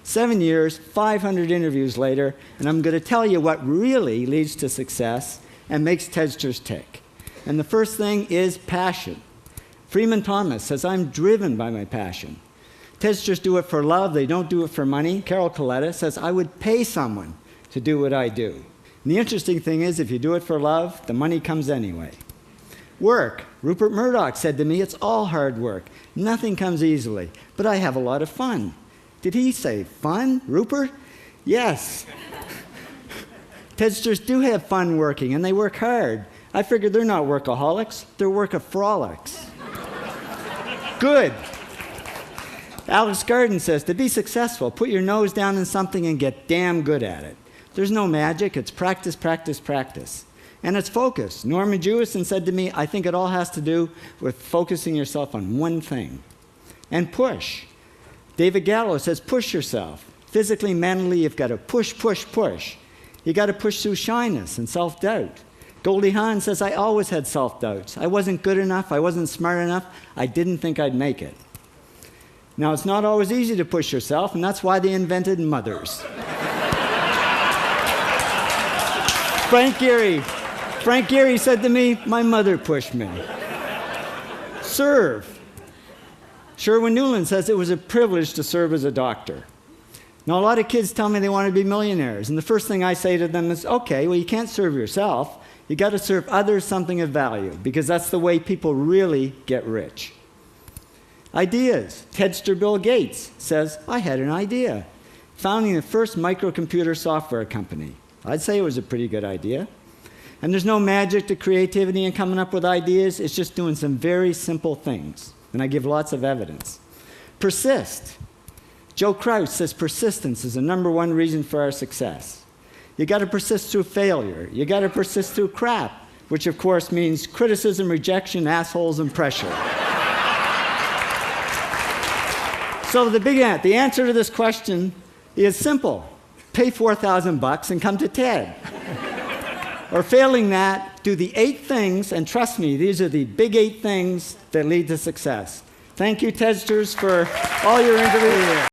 7 years, 500 interviews later, and I'm going to tell you what really leads to success and makes Tedsters tick. And the first thing is passion. Freeman Thomas says, I'm driven by my passion. Tedsters do it for love, they don't do it for money. Carol Coletta says, I would pay someone to do what I do. And the interesting thing is, if you do it for love, the money comes anyway. Work. Rupert Murdoch said to me, it's all hard work. Nothing comes easily, but I have a lot of fun. Did he say fun, Rupert? Yes. Tedsters do have fun working, and they work hard. I figured they're not workaholics, they're workaholics. Good. Alex Garden says, to be successful, put your nose down in something and get damn good at it. There's no magic, it's practice, practice, practice. And it's focus. Norman Jewison said to me, I think it all has to do with focusing yourself on one thing. And push. David Gallo says, push yourself. Physically, mentally, you've got to push, push, push. You got to push through shyness and self-doubt. Goldie Hawn says, I always had self-doubts. I wasn't good enough, I wasn't smart enough, I didn't think I'd make it. Now, it's not always easy to push yourself, and that's why they invented mothers. Frank Gehry said to me, my mother pushed me. Serve. Sherwin Newland says it was a privilege to serve as a doctor. Now, a lot of kids tell me they want to be millionaires, and the first thing I say to them is, okay, well, you can't serve yourself. You got to serve others something of value, because that's the way people really get rich. Ideas. Tedster Bill Gates says, I had an idea. Founding the first microcomputer software company. I'd say it was a pretty good idea. And there's no magic to creativity and coming up with ideas. It's just doing some very simple things. And I give lots of evidence. Persist. Joe Kraus says persistence is the #1 reason for our success. You got to persist through failure. You got to persist through crap, which of course means criticism, rejection, assholes, and pressure. So the answer to this question is simple. Pay $4,000 and come to TED. Or failing that, do the 8 things, and trust me, these are the big 8 things that lead to success. Thank you, Tedsters, for all your interviews.